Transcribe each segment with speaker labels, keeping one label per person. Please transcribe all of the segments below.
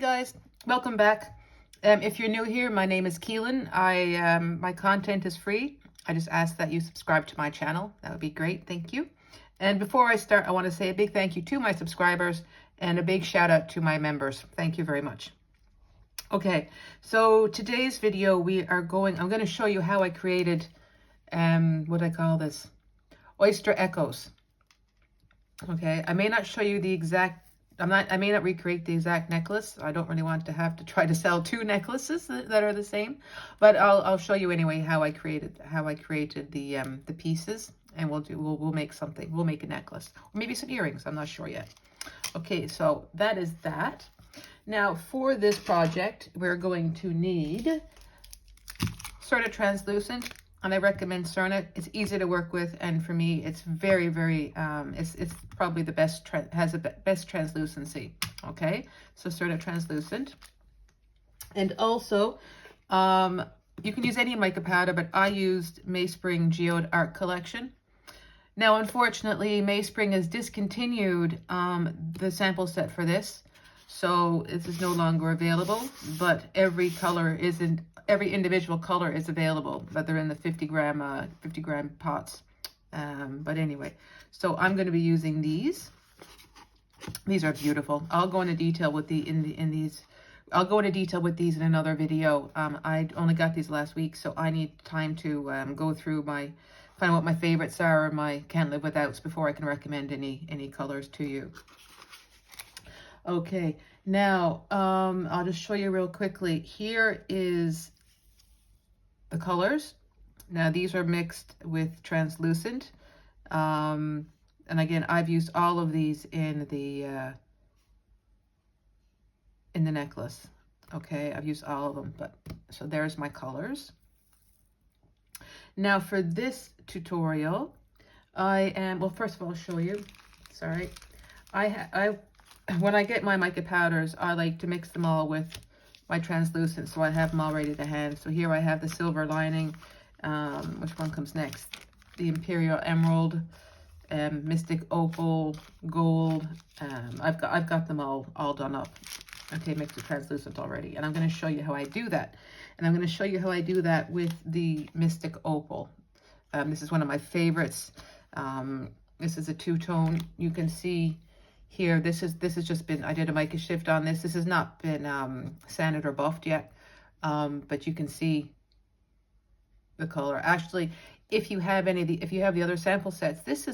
Speaker 1: guys, welcome back. If you're new here, my name is Keelan. My content is free. I just ask that you subscribe to my channel. That would be great. Thank you. And before I start, I want to say a big thank you to my subscribers and a big shout out to my members. Thank you very much. Okay, so today's video I'm going to show you how I created what I call this, Oyster echoes. Okay, I may not show you the exact, I may not recreate the exact necklace. I don't really want to have to try to sell two necklaces that are the same, but I'll show you anyway how I created the pieces, and we'll make something. We'll make a necklace, or maybe some earrings. I'm not sure yet. Okay, so that is that. Now for this project, we're going to need Cerna translucent. And I recommend Cerna. It's easy to work with, and for me, it's very, very, it's probably the best, has the best translucency, okay? So Cerna translucent. And also, you can use any mica powder, but I used Mayspring Geode Art Collection. Now, unfortunately, Mayspring has discontinued the sample set for this, so this is no longer available, but every individual color is available, but they're in the 50 gram pots. But anyway, so I'm going to be using these. These are beautiful. I'll go into detail with these. I'll go into detail with these in another video. I only got these last week, so I need time to go through find what my favorites are, or my can't live withouts, before I can recommend any colors to you. Okay, now I'll just show you real quickly. Here is the colors. Now these are mixed with translucent, and again, I've used all of these in the necklace. Okay, I've used all of them, but so there's my colors. Now for this tutorial, well, first of all, I'll show you. Sorry, when I get my mica powders, I like to mix them all with my translucent, so I have them all ready to hand. So here I have the silver lining. Which one comes next? The Imperial Emerald, Mystic Opal, Gold. I've got them all done up. Okay, mixed with translucent already, and I'm going to show you how I do that. And I'm going to show you how I do that with the Mystic Opal. This is one of my favorites. This is a two-tone. You can see here, this has just been, I did a mica shift on this. This has not been sanded or buffed yet, but you can see the color. Actually, if you have the other sample sets,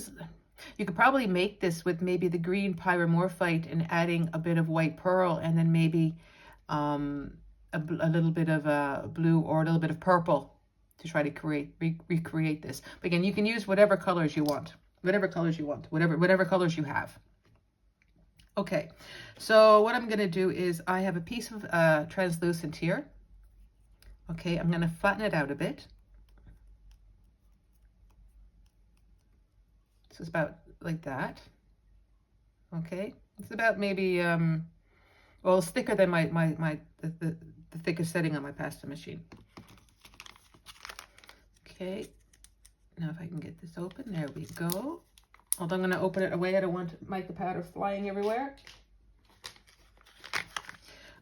Speaker 1: you could probably make this with maybe the green pyromorphite and adding a bit of white pearl, and then maybe a little bit of blue or a little bit of purple to try to recreate this. But again, you can use whatever colors you want, whatever colors you have. Okay, so what I'm going to do is I have a piece of translucent here. Okay, I'm going to flatten it out a bit. So it's about like that. Okay, it's about maybe well, it's thicker than the thickest setting on my pasta machine. Okay, now if I can get this open, there we go. Although I'm going to open it away, I don't want mica powder flying everywhere.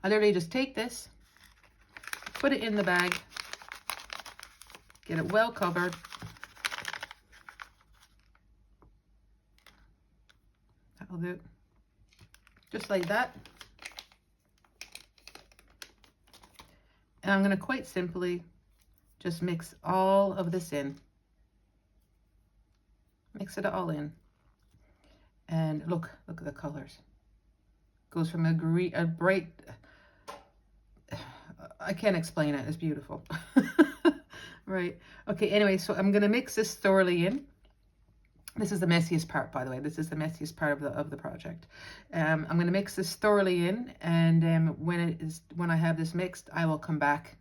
Speaker 1: I literally just take this, put it in the bag, get it well covered. That'll do. Just like that. And I'm going to quite simply just mix all of this in. Mix it all in. And look at the colors. Goes from a bright, I can't explain it, it's beautiful. Right. Okay, anyway, so I'm gonna mix this thoroughly in. This is the messiest part, by the way. This is the messiest part of the project. I'm gonna mix this thoroughly in, and when I have this mixed, I will come back.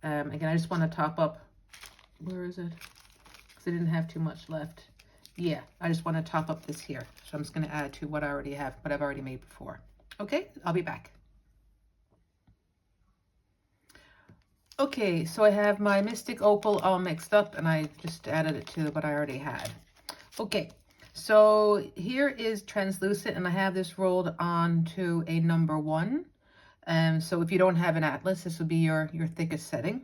Speaker 1: Again, I just want to top up. Where is it? Because I didn't have too much left. Yeah, I just want to top up this here. So I'm just going to add to what I already have, what I've already made before. Okay, I'll be back. Okay, so I have my Mystic Opal all mixed up, and I just added it to what I already had. Okay, so here is translucent, and I have this rolled onto a number 1. So if you don't have an atlas, this would be your thickest setting.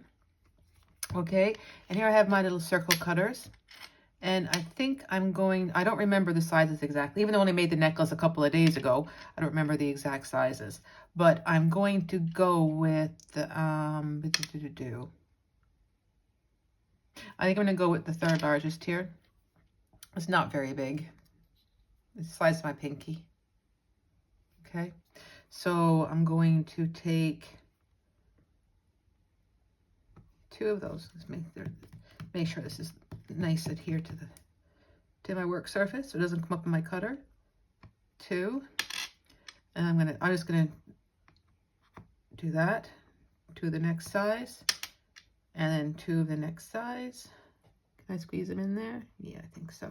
Speaker 1: Okay, and here I have my little circle cutters. And I think I don't remember the sizes exactly, even though I only made the necklace a couple of days ago. I don't remember the exact sizes, but I'm going to go with the, I think I'm going to go with the third largest here. It's not very big. It's the size of my pinky. Okay, so I'm going to take 2 of those. Let's make sure this is nice adhere to my work surface so it doesn't come up in my cutter. 2, and I'm just gonna do that. 2 of the next size, and then 2 of the next size. Can I squeeze them in there? Yeah, I think so.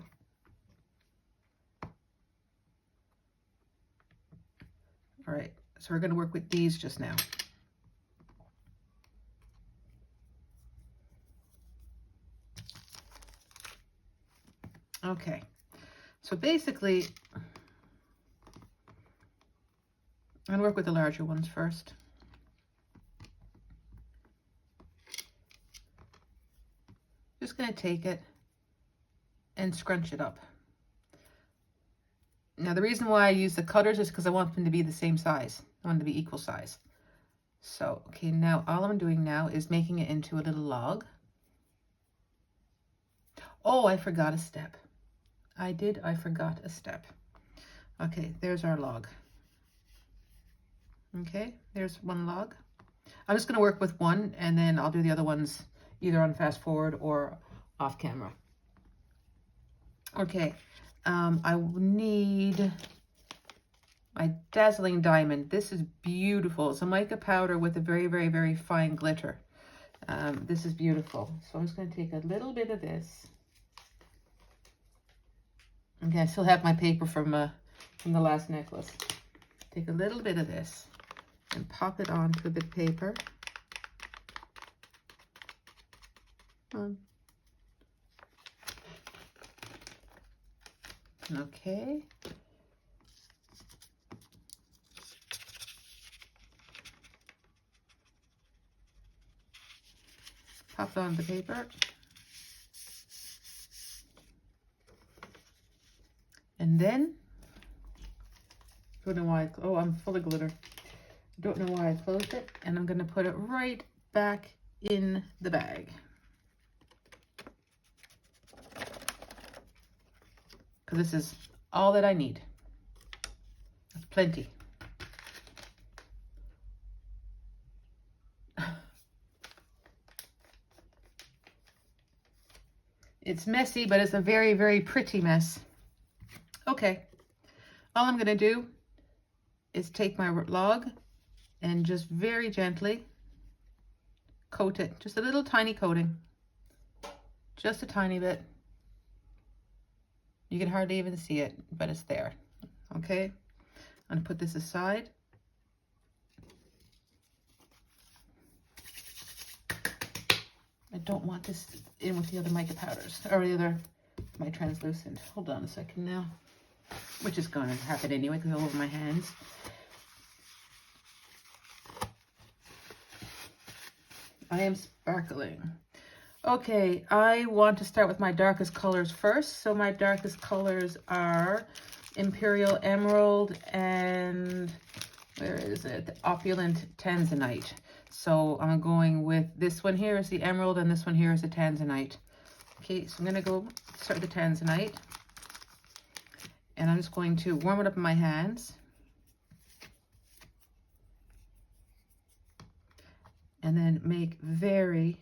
Speaker 1: All right, so we're gonna work with these just now. Okay, so basically, I'm gonna work with the larger ones first. Just gonna take it and scrunch it up. Now the reason why I use the cutters is because I want them to be the same size. I want them to be equal size. So, okay, now all I'm doing now is making it into a little log. Oh, I forgot a step. I forgot a step. Okay, there's our log. Okay, there's one log. I'm just going to work with one, and then I'll do the other ones either on fast forward or off camera. Okay, I need my dazzling diamond. This is beautiful. It's a mica powder with a very, very, very fine glitter. This is beautiful. So I'm just going to take a little bit of this. Okay, I still have my paper from the last necklace. Take a little bit of this and pop it onto a bit of paper. Okay. Pop it on the paper. And then, don't know why, oh, I'm full of glitter. Don't know why I closed it. And I'm going to put it right back in the bag. Because this is all that I need. That's plenty. It's messy, but it's a very, very pretty mess. Okay, all I'm going to do is take my log and just very gently coat it. Just a little tiny coating. Just a tiny bit. You can hardly even see it, but it's there. Okay, I'm going to put this aside. I don't want this in with the other mica powders, or the other, my translucent. Hold on a second now. Which is going to happen anyway because all over my hands. I am sparkling. Okay, I want to start with my darkest colors first. So my darkest colors are Imperial Emerald and, where is it? The Opulent Tanzanite. So I'm going with this one here is the Emerald and this one here is the Tanzanite. Okay, so I'm going to go start with the Tanzanite. And I'm just going to warm it up in my hands. And then make very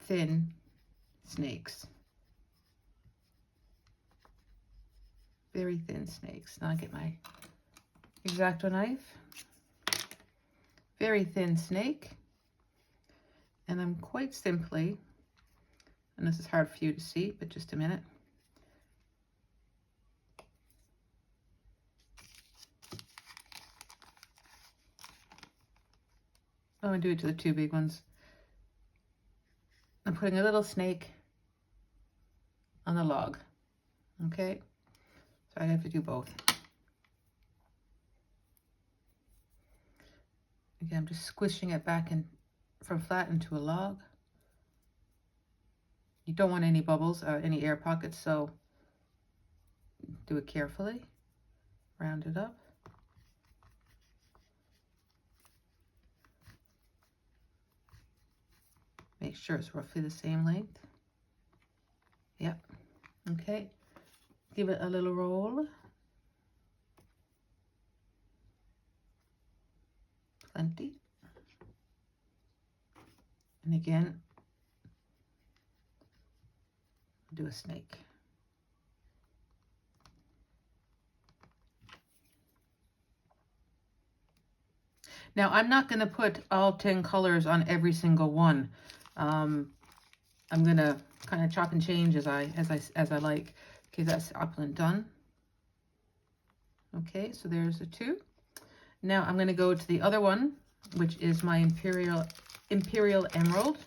Speaker 1: thin snakes. Very thin snakes. Now I get my X-Acto knife. Very thin snake. And I'm quite simply, and this is hard for you to see, but just a minute. I'm going to do it to the 2 big ones. I'm putting a little snake on the log. Okay? So I have to do both. Again, I'm just squishing it back in from flat into a log. You don't want any bubbles or any air pockets, so do it carefully. Round it up. Make sure it's roughly the same length. Yep. Okay. Give it a little roll. Plenty. And again, do a snake. Now, I'm not going to put all 10 colors on every single one. I'm going to kind of chop and change as I like. Okay, that's up and done. Okay, so there's the 2. Now I'm going to go to the other one, which is my Imperial Emerald,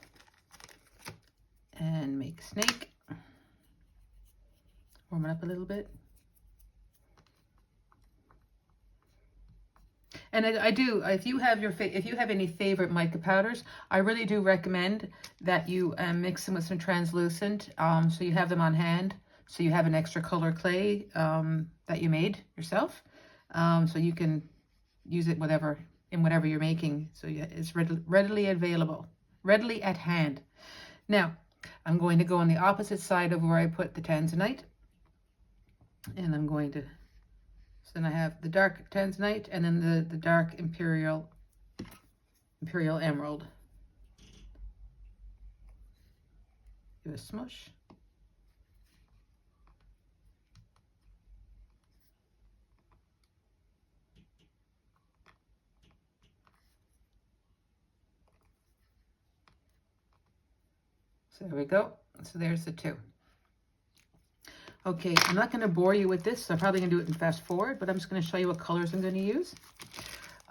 Speaker 1: and make a snake. Warm it up a little bit. And I do, if you have any favorite mica powders, I really do recommend that you mix them with some translucent, so you have them on hand, so you have an extra color clay that you made yourself, so you can use it in whatever you're making. So yeah, it's readily available, readily at hand. Now, I'm going to go on the opposite side of where I put the tanzanite, and I'm going to. So then I have the dark tanzanite and then the dark Imperial Emerald. Give it a smush. So there we go. So there's the 2. Okay, I'm not going to bore you with this. So I'm probably going to do it in fast forward, but I'm just going to show you what colors I'm going to use.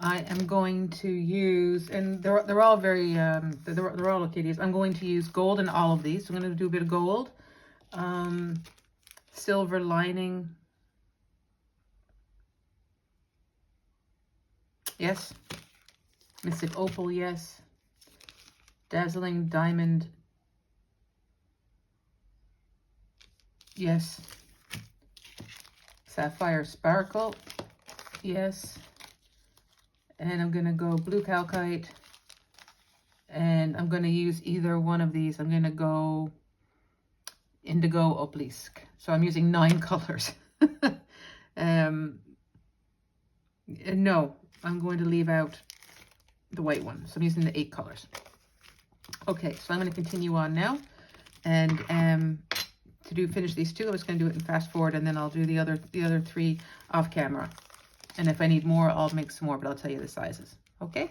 Speaker 1: I am going to use, and they're all very, they're all okay to use. I'm going to use gold in all of these. So I'm going to do a bit of gold, silver lining. Yes. Mystic opal, yes. Dazzling diamond. Yes. Sapphire sparkle. Yes. And I'm going to go blue calcite. And I'm going to use either one of these. I'm going to go indigo obelisk. So I'm using 9 colors. No, I'm going to leave out the white one. So I'm using the 8 colors. Okay, so I'm going to continue on now. And to finish these 2, I was going to do it in fast forward, and then I'll do the other 3 off camera. And if I need more, I'll make some more, but I'll tell you the sizes. Okay?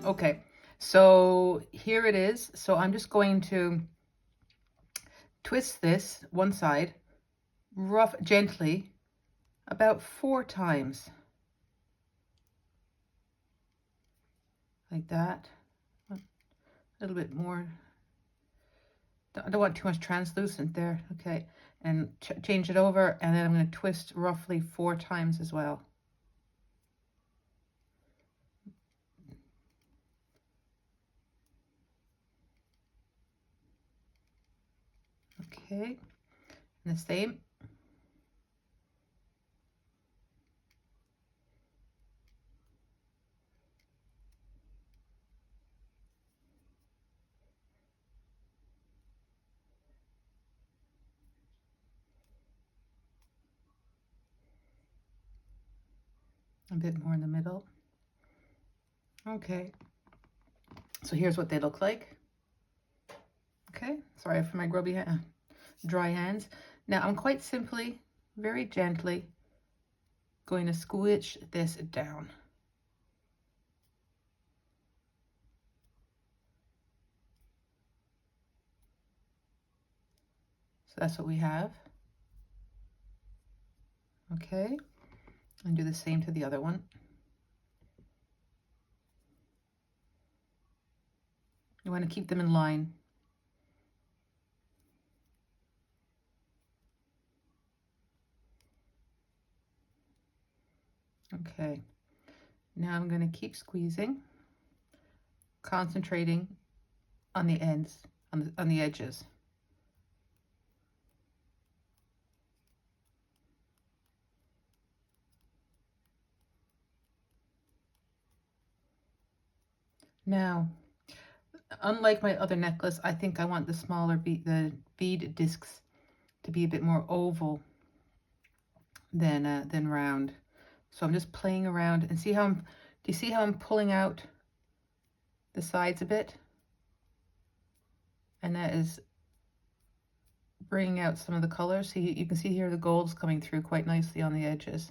Speaker 1: Okay, so here it is. So I'm just going to twist this one side gently about 4 times. Like that. A little bit more. I don't want too much translucent there. Okay, and change it over, and then I'm going to twist roughly 4 times as well. Okay, and the same. A bit more in the middle. Okay, so here's what they look like. Okay, sorry for my grubby dry hands. Now I'm quite simply, very gently, going to squish this down. So that's what we have. Okay, and do the same to the other one. You want to keep them in line. Okay, now I'm going to keep squeezing, concentrating on the ends, on the edges. Now, unlike my other necklace, I think I want the smaller the bead discs to be a bit more oval than round. So I'm just playing around, and see how do you see how I'm pulling out the sides a bit? And that is bringing out some of the colors. See, you can see here the gold's coming through quite nicely on the edges.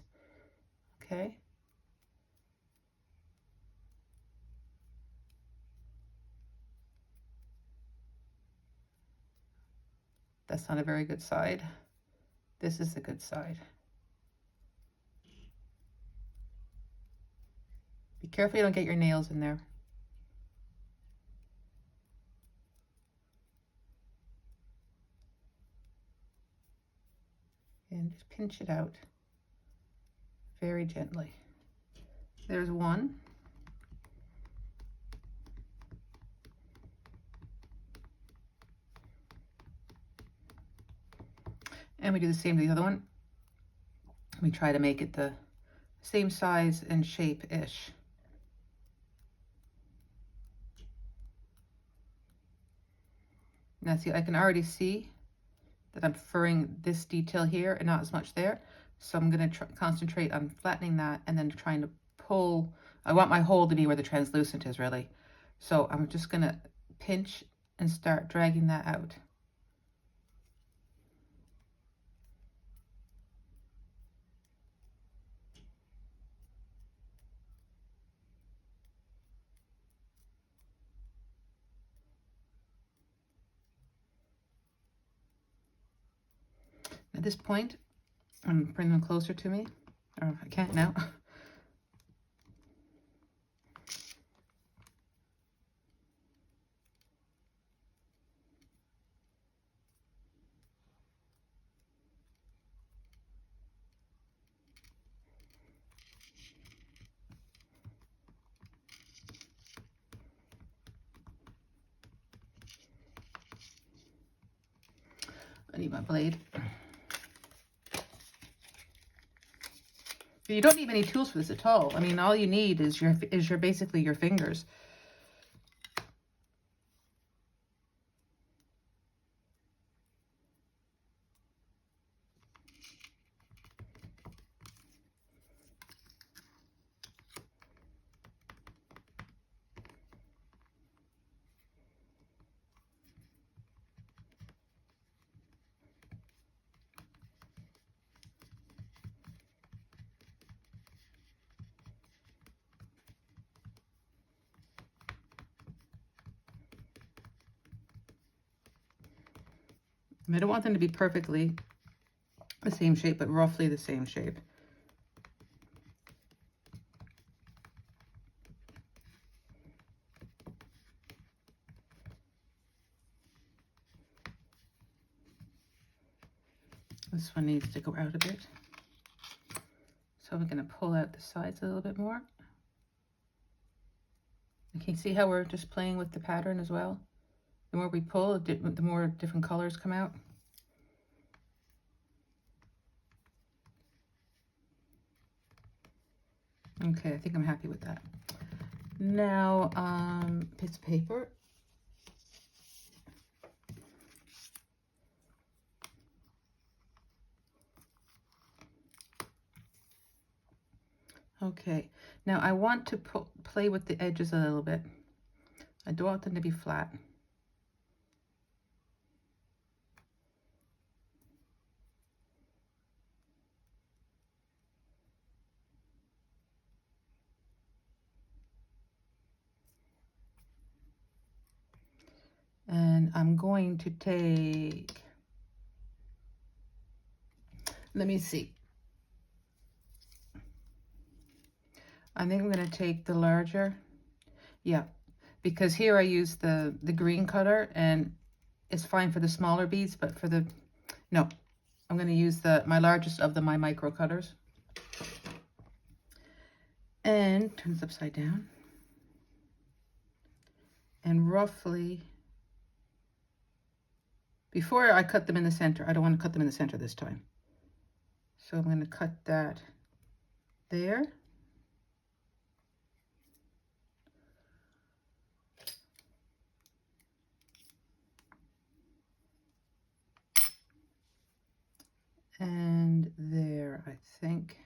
Speaker 1: Okay. That's not a very good side. This is the good side. Be careful you don't get your nails in there. And just pinch it out very gently. There's one. And we do the same to the other one. We try to make it the same size and shape-ish. Now see, I can already see that I'm preferring this detail here and not as much there. So I'm going to concentrate on flattening that and then trying to pull. I want my hole to be where the translucent is really. So I'm just going to pinch and start dragging that out. At this point, I'm bringing them closer to me. Oh, I can't now. I need my blade. You don't need many tools for this at all. I mean, all you need is your basically your fingers. I don't want them to be perfectly the same shape, but roughly the same shape. This one needs to go out a bit. So we're going to pull out the sides a little bit more. You can see how we're just playing with the pattern as well. The more we pull, the more different colors come out. Okay, I think I'm happy with that. Now, piece of paper. Okay, now I want to play with the edges a little bit. I don't want them to be flat. And I'm going to take, let me see. I think I'm going to take the larger. Yeah, because here I use the green cutter and it's fine for the smaller beads, but for the, no, I'm going to use my largest of my micro cutters. And turn this upside down. And roughly, before I cut them in the center, I don't want to cut them in the center this time. So I'm going to cut that there. And there, I think.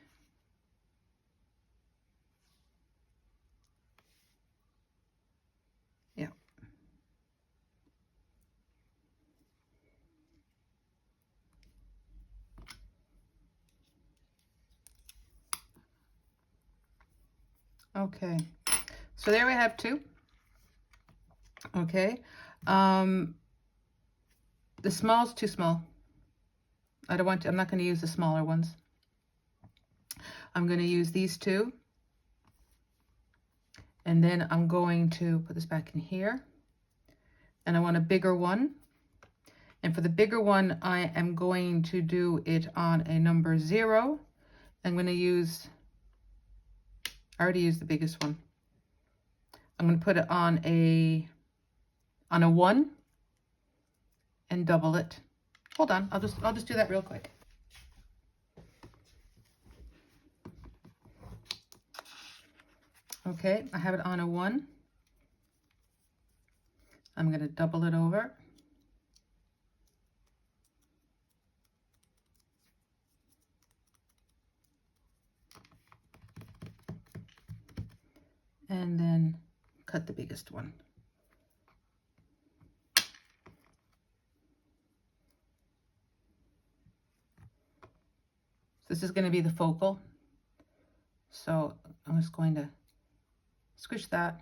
Speaker 1: Yeah. Okay, so there we have two. Okay, the small's too small. I don't want to, I'm not going to use the smaller ones. I'm going to use these two. And then I'm going to put this back in here. And I want a bigger one. And for the bigger one, I am going to do it on a number 0. I'm going to use, I already used the biggest one. I'm going to put it on a 1 and double it. Hold on, I'll just do that real quick. Okay, I have it on a 1. I'm going to double it over. And then cut the biggest one. This is going to be the focal. So I'm just going to squish that.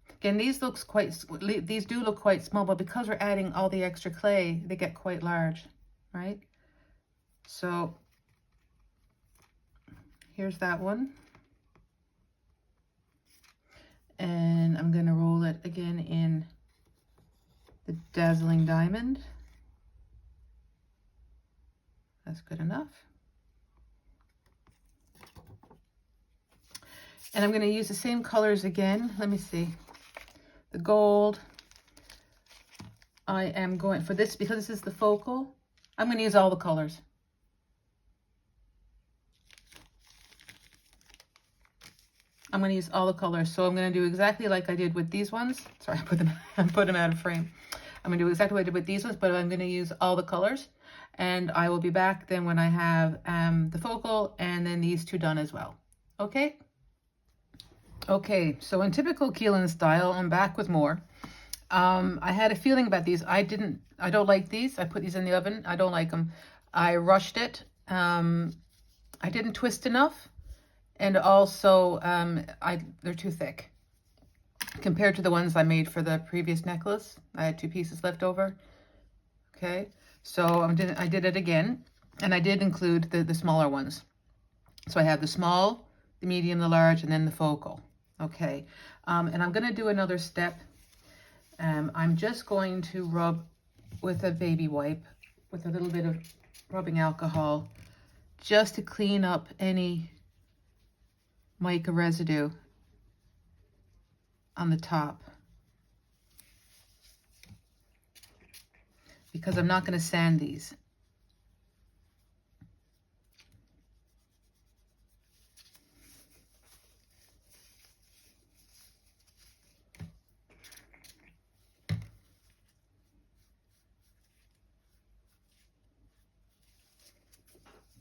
Speaker 1: Again, these do look quite small, but because we're adding all the extra clay, they get quite large, right? So here's that one. And I'm going to roll it again in the dazzling diamond. That's good enough. And I'm going to use the same colors again. Let me see. The gold. I am going, for this, because this is the focal, I'm going to use all the colors. I'm going to use all the colors. So I'm going to do exactly like I did with these ones. Sorry, I put them out of frame. I'm going to do exactly what I did with these ones, but I'm going to use all the colors. And I will be back then when I have the focal and then these two done as well. Okay? Okay, so in typical Keelan style, I'm back with more. I had a feeling about these. I don't like these. I put these in the oven. I don't like them. I rushed it. I didn't twist enough. And also, they're too thick. Compared to the ones I made for the previous necklace. I had 2 pieces left over. Okay, So I did it again, and I did include the smaller ones. So I have the small, the medium, the large, and then the focal. Okay, and I'm going to do another step. I'm just going to rub with a baby wipe with a little bit of rubbing alcohol just to clean up any mica residue on the top, because I'm not going to sand these.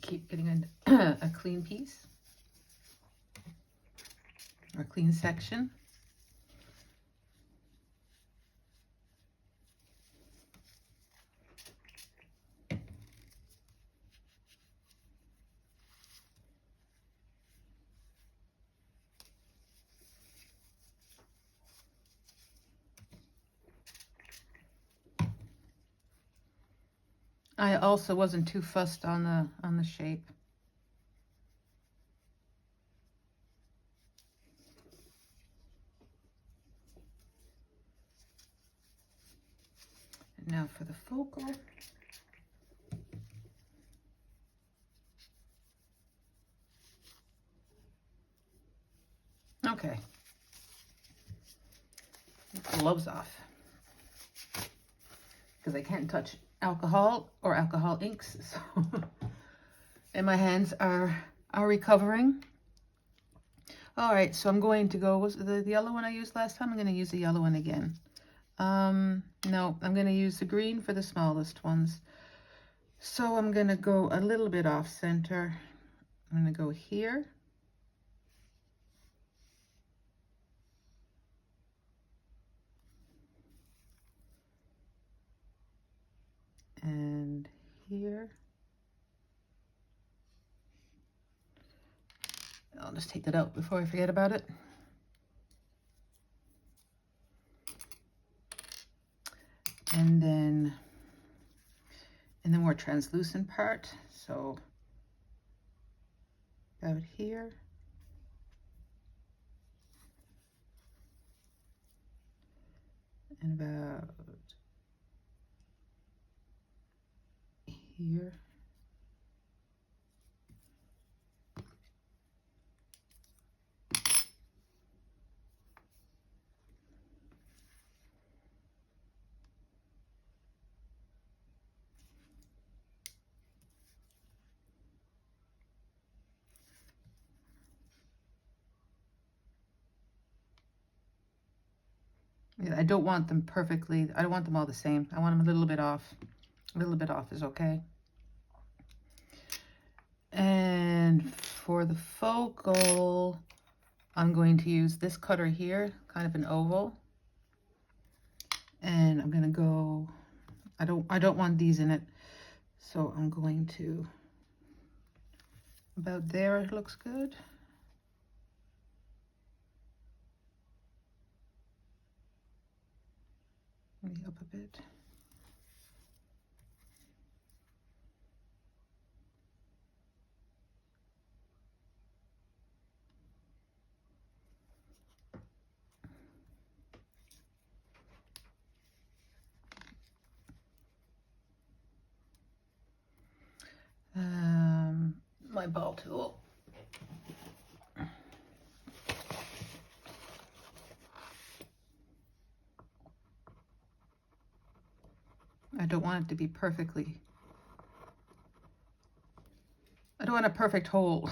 Speaker 1: Keep getting a clean piece or clean section. I also wasn't too fussed on the shape. And now for the focal. Okay. Gloves off, because I can't touch alcohol or alcohol inks, so and my hands are recovering. All right, so I'm going to go, was the yellow one I used last time? I'm going to use the yellow one again. No, I'm going to use the green for the smallest ones. So I'm going to go a little bit off center. I'm going to go here. And here. I'll just take that out before I forget about it. And then in the more translucent part, so about here. And about here. I don't want them perfectly, I don't want them all the same. I want them a little bit off. A little bit off is okay. And for the focal, I'm going to use this cutter here, kind of an oval. And I'm gonna go, I don't want these in it. So I'm going to, about there, it looks good. Maybe up a bit. My ball tool. I don't want it to be perfectly, I don't want a perfect hole.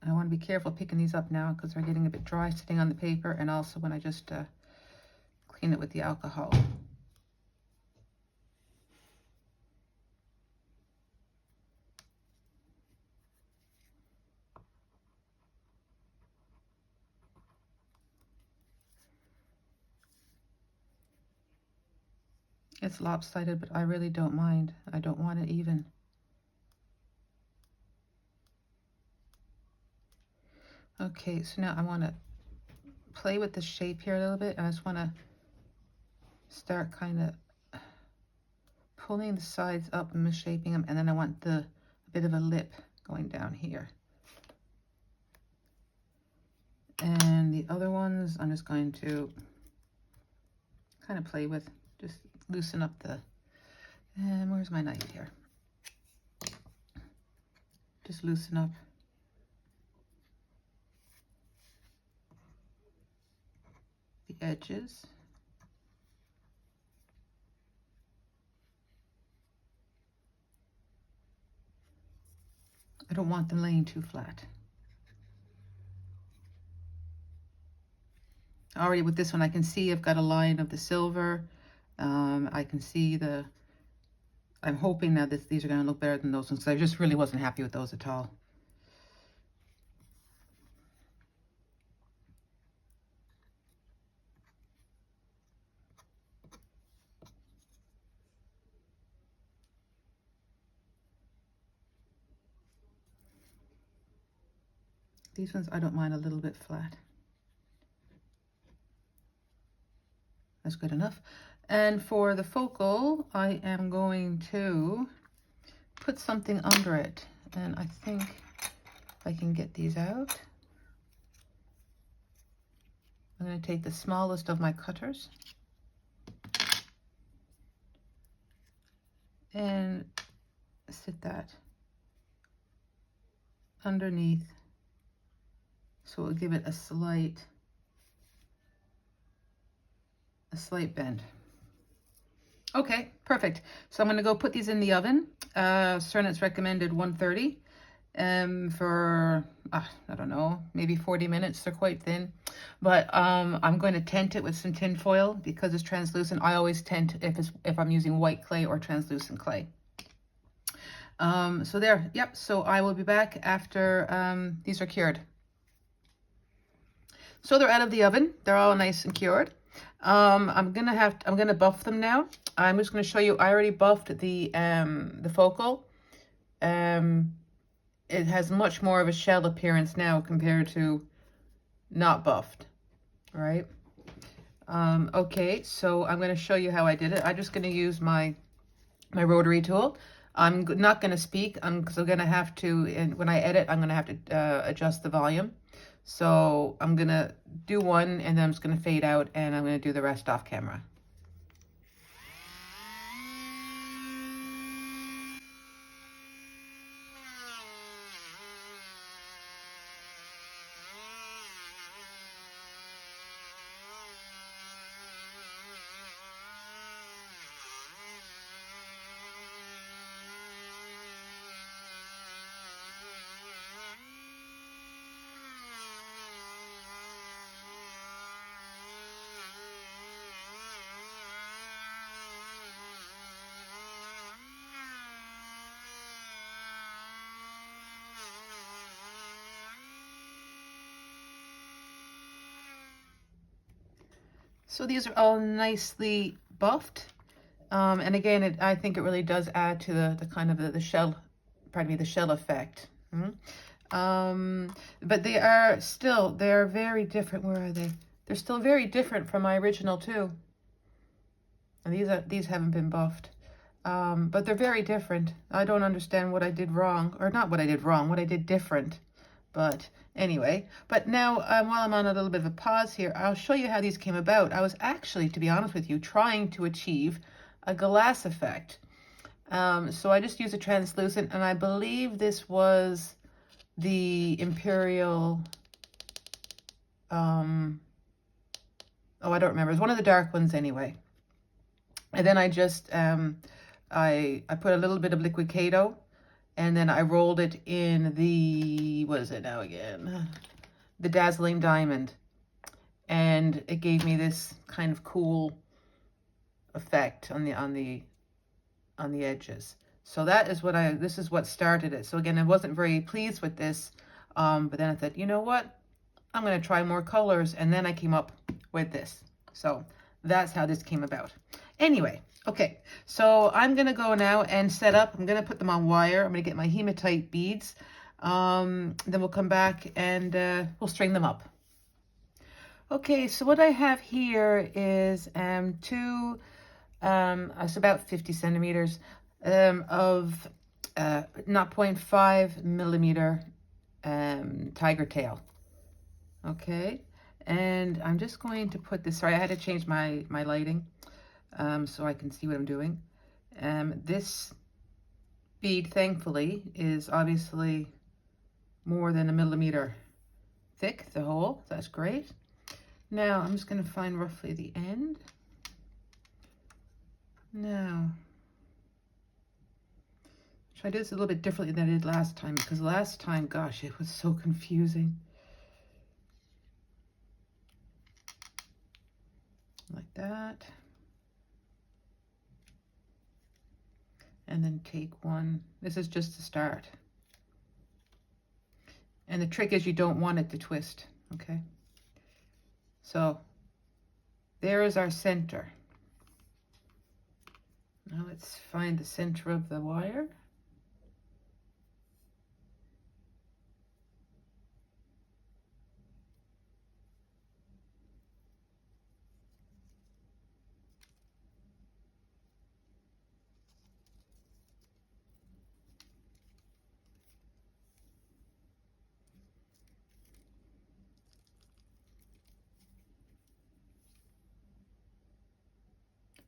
Speaker 1: I want to be careful picking these up now because they're getting a bit dry sitting on the paper, and also when I just clean it with the alcohol. It's lopsided, but I really don't mind. I don't want it even. Okay, so now I want to play with the shape here a little bit. I just want to start kind of pulling the sides up and misshaping them, and then I want a bit of a lip going down here. And the other ones I'm just going to kind of play with, just loosen up the, and where's my knife here? Just loosen up the edges. I don't want them laying too flat. Already with this one, I can see I've got a line of the silver. I can see I'm hoping now that these are going to look better than those ones, because I just really wasn't happy with those at all. These ones I don't mind a little bit flat. That's good enough. And for the focal, I am going to put something under it. And I think if I can get these out, I'm going to take the smallest of my cutters and sit that underneath, so it'll give it a slight bend. Okay, perfect. So I'm going to go put these in the oven. Cernet's recommended 130 for, I don't know, maybe 40 minutes. They're quite thin. But I'm going to tent it with some tin foil because it's translucent. I always tent if I'm using white clay or translucent clay. So there, yep. So I will be back after these are cured. So they're out of the oven. They're all nice and cured. I'm gonna buff them now. I'm just gonna show you. I already buffed the focal. It has much more of a shell appearance now compared to not buffed, right? Okay, so I'm gonna show you how I did it. I'm just gonna use my rotary tool. I'm not gonna speak because I'm gonna have to, and when I edit, I'm gonna have to adjust the volume. So I'm gonna do one and then I'm just gonna fade out and I'm gonna do the rest off camera. So these are all nicely buffed. And again, I think it really does add to the kind of the shell, pardon me, the shell effect. But they're very different. Where are they? They're still very different from my original too. And these haven't been buffed. But they're very different. I don't understand what I did wrong, or not what I did wrong, what I did different. But anyway, but now while I'm on a little bit of a pause here, I'll show you how these came about. I was actually, to be honest with you, trying to achieve a glass effect. So I just used a translucent, and I believe this was the Imperial, oh, I don't remember. It was one of the dark ones anyway. And then I just, I put a little bit of liquid Kato, and then I rolled it in the, what is it now again? The Dazzling Diamond. And it gave me this kind of cool effect on the edges. So that is this is what started it. So again, I wasn't very pleased with this, but then I thought, you know what? I'm going to try more colors, and then I came up with this. So that's how this came about. Anyway, okay, so I'm going to go now and set up. I'm going to put them on wire. I'm going to get my hematite beads. Then we'll come back and we'll string them up. Okay, so what I have here is two It's about 50 centimeters of 0.5 millimeter tiger tail. Okay, and I'm just going to put this, sorry, I had to change my lighting so I can see what I'm doing. This bead, thankfully, is obviously more than a millimeter thick, the hole. That's great. Now I'm just going to find roughly the end. Now, should I do this a little bit differently than I did last time? Because last time, gosh, it was so confusing. Like that. And then take one. This is just the start. And the trick is you don't want it to twist, okay? So there is our center. Now let's find the center of the wire.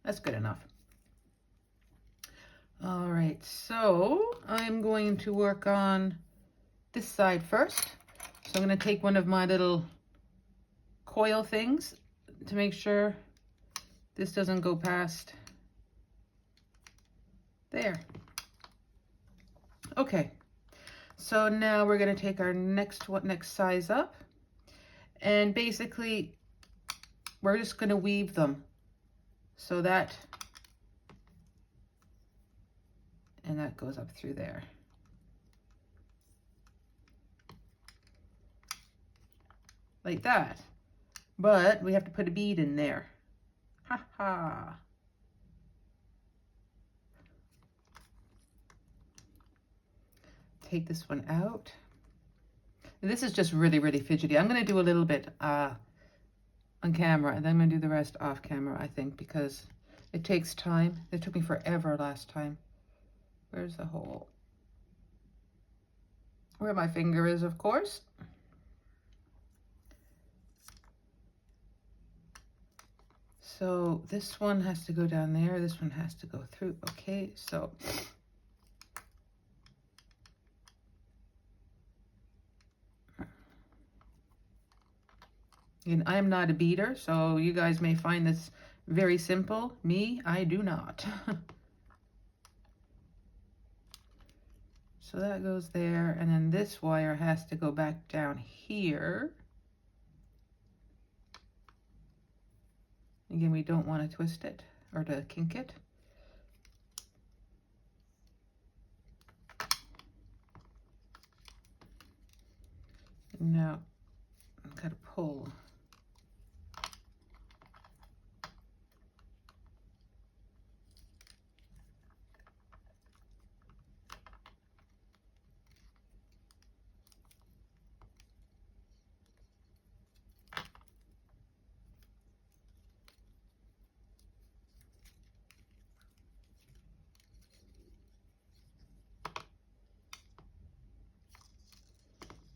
Speaker 1: That's good enough. All right, so I'm going to work on this side first. So I'm going to take one of my little coil things to make sure this doesn't go past there. Okay, so now we're going to take our next size up, and basically we're just going to weave them so that, and that goes up through there. Like that. But we have to put a bead in there. Ha ha. Take this one out. This is just really, really fidgety. I'm going to do a little bit on camera, and then I'm going to do the rest off camera, I think, because it takes time. It took me forever last time. Where's the hole? Where my finger is, of course. So this one has to go down there. This one has to go through. Okay, so and I'm not a beater, so you guys may find this very simple. Me, I do not. So that goes there, and then this wire has to go back down here. Again, we don't want to twist it or to kink it. Now, I've got to pull.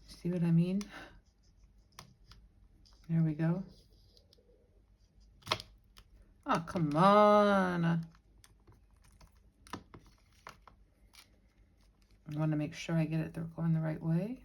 Speaker 1: See what I mean? There we go. Oh, come on. I want to make sure I get it going the right way.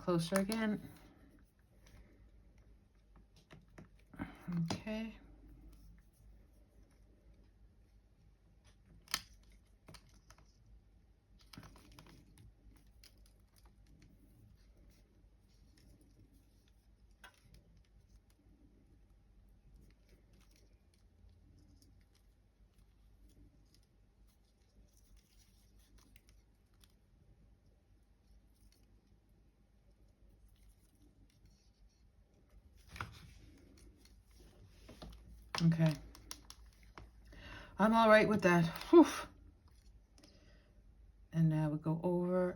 Speaker 1: closer again. Okay. Okay. I'm all right with that. Whew. And now we go over.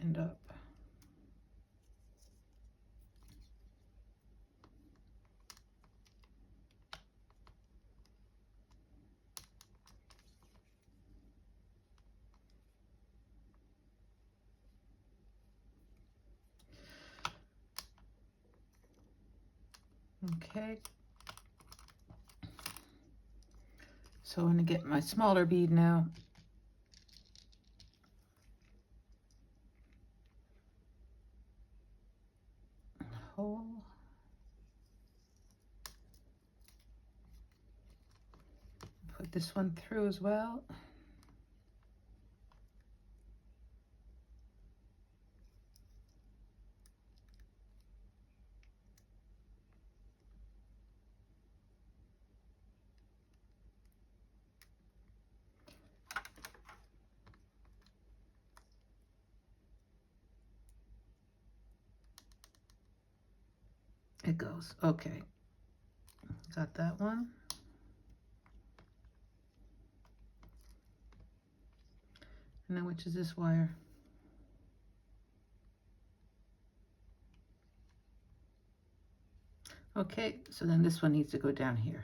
Speaker 1: And up. Okay. So I'm going to get my smaller bead now. Hole. Put this one through as well. It goes. Okay. Got that one. And now which is this wire? Okay, so then this one needs to go down here.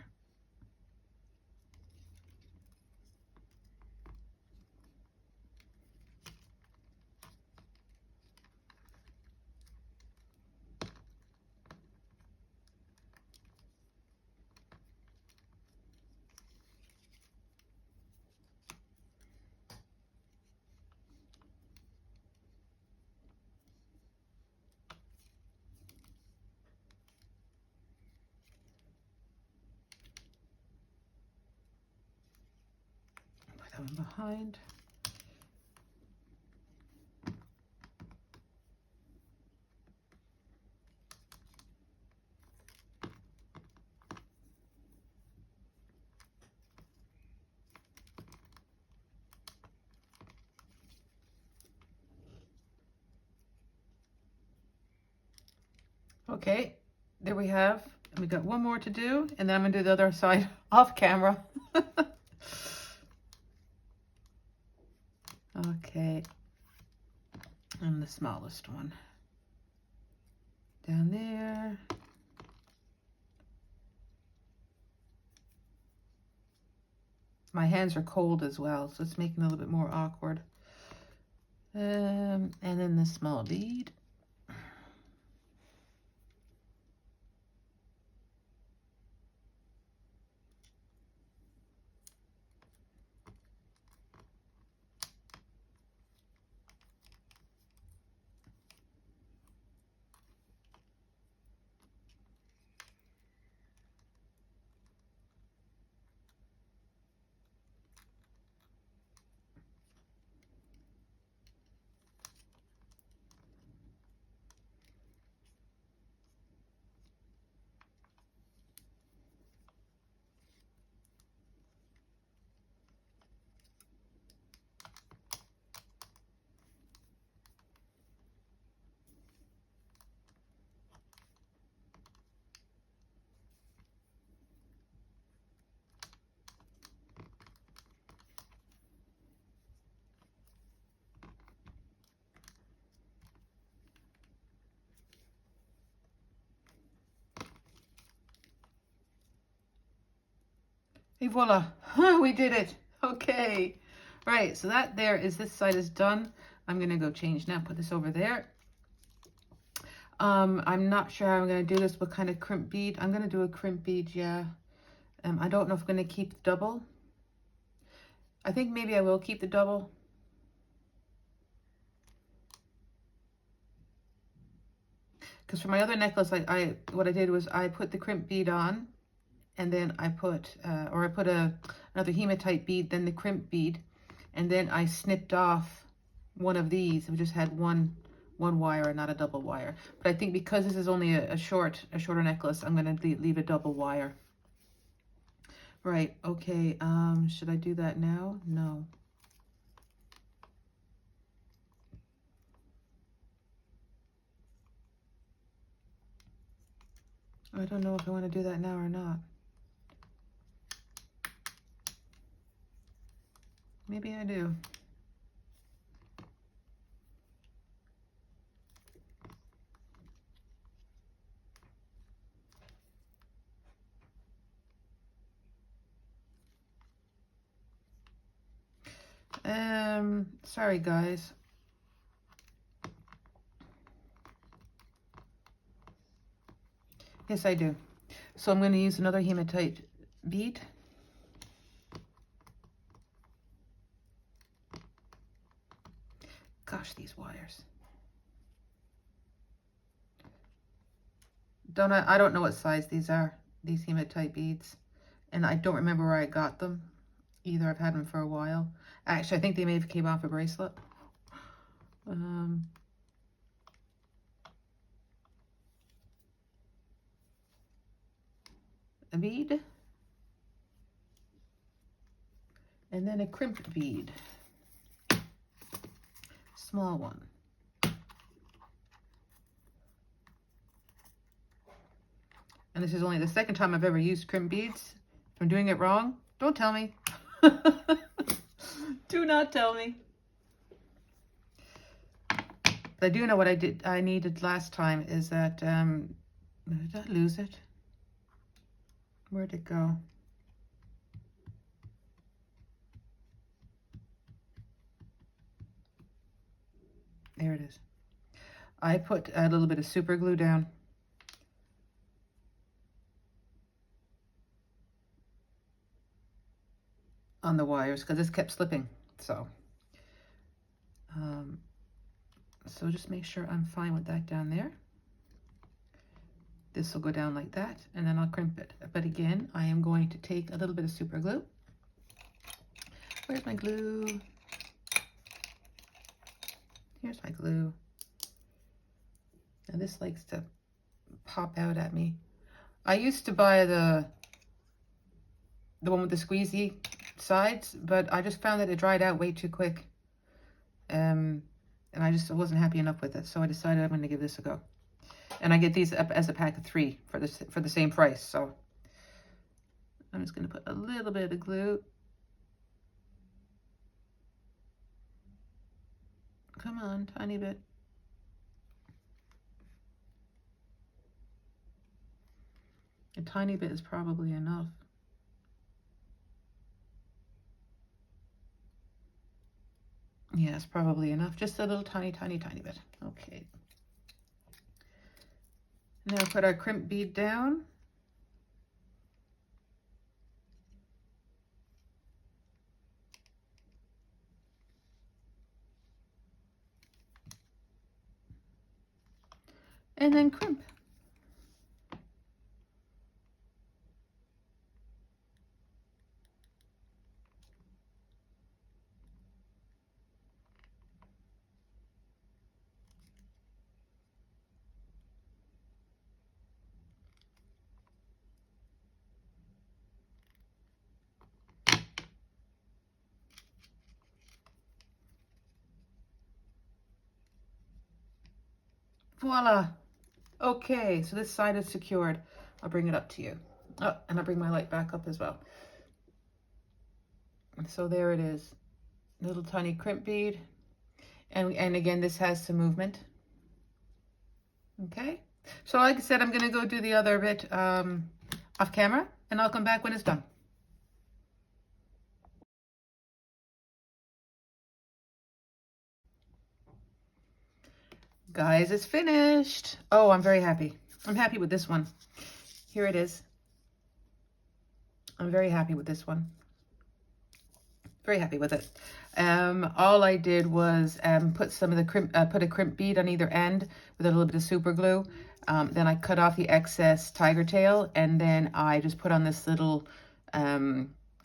Speaker 1: Put that one behind. Okay, there we have. We got one more to do, and then I'm gonna do the other side off camera. Okay, and the smallest one down there. My hands are cold as well, so it's making it a little bit more awkward. And then the small bead. Et voila, we did it. Okay, right, so that there is, this side is done. I'm gonna go change now, put this over there. I'm not sure how I'm gonna do this, what kind of crimp bead. I'm gonna do a crimp bead, yeah. I don't know if I'm gonna keep double. I think maybe I will keep the double. Because for my other necklace, what I did was I put the crimp bead on, and then I put, another hematite bead, then the crimp bead, and then I snipped off one of these. We just had one wire and not a double wire. But I think because this is only a shorter necklace, I'm going to leave a double wire. Right, okay, should I do that now? No. I don't know if I want to do that now or not. Maybe I do. Sorry guys. Yes, I do. So I'm going to use another hematite bead. Gosh, these wires. I don't know what size these are, these hematite beads. And I don't remember where I got them either. I've had them for a while. Actually, I think they may have came off a bracelet. A bead. And then a crimp bead. Small one. And this is only the second time I've ever used crimp beads. If I'm doing it wrong, don't tell me. Do not tell me. But I do know what I needed last time is that, did I lose it? Where'd it go? There it is. I put a little bit of super glue down. On the wires because this kept slipping. So just make sure I'm fine with that down there. This will go down like that, and then I'll crimp it. But again, I am going to take a little bit of super glue. Where's my glue? Here's my glue. Now this likes to pop out at me. I used to buy the one with the squeezy sides, but I just found that it dried out way too quick. And I just wasn't happy enough with it, so I decided I'm going to give this a go. And I get these up as a pack of 3 for the same price. So I'm just going to put a little bit of glue. Come on, tiny bit. A tiny bit is probably enough. Yeah, it's probably enough. Just a little tiny bit. Okay. Now put our crimp bead down. And then crimp. Voila. Okay, so this side is secured. I'll bring it up to you. Oh, and I'll bring my light back up as well. So there it is. Little tiny crimp bead. And again, this has some movement. Okay. So like I said, I'm going to go do the other bit off camera, and I'll come back when it's done. Guys, it's finished. Oh, I'm very happy. I'm happy with this one. Here it is. I'm very happy with this one. Very happy with it. All I did was put some of the put a crimp bead on either end with a little bit of super glue. Then I cut off the excess tiger tail, and then I just put on this little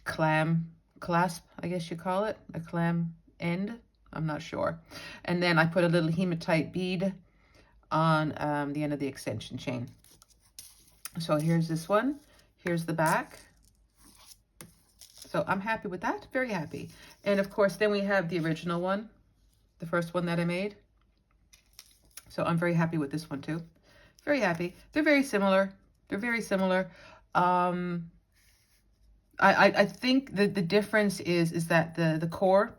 Speaker 1: clasp, I guess you call it, a clam end. I'm not sure. And then I put a little hematite bead on the end of the extension chain. So here's this one. Here's the back. So I'm happy with that, very happy. And of course, then we have the original one, the first one that I made. So I'm very happy with this one too. Very happy. They're very similar. They're very similar. I think the difference is that the core,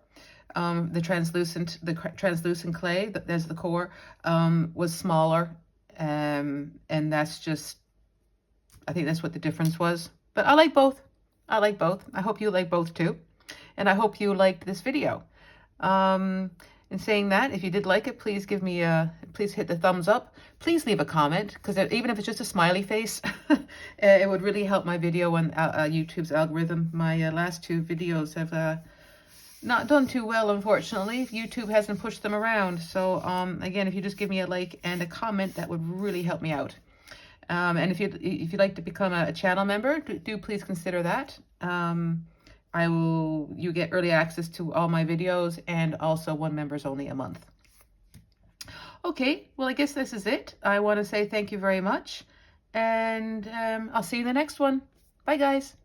Speaker 1: the translucent clay, there's the core, was smaller. And that's just, I think that's what the difference was. But I like both. I like both. I hope you like both too. And I hope you liked this video. In saying that, if you did like it, please give me please hit the thumbs up. Please leave a comment, because even if it's just a smiley face, it would really help my video on YouTube's algorithm. My last two videos have not done too well, unfortunately. YouTube hasn't pushed them around. So again, if you just give me a like and a comment, that would really help me out. And if you'd like to become a channel member, do please consider that. You get early access to all my videos, and also one members only a month. Okay, well, I guess this is it. I want to say thank you very much, and I'll see you in the next one. Bye, guys.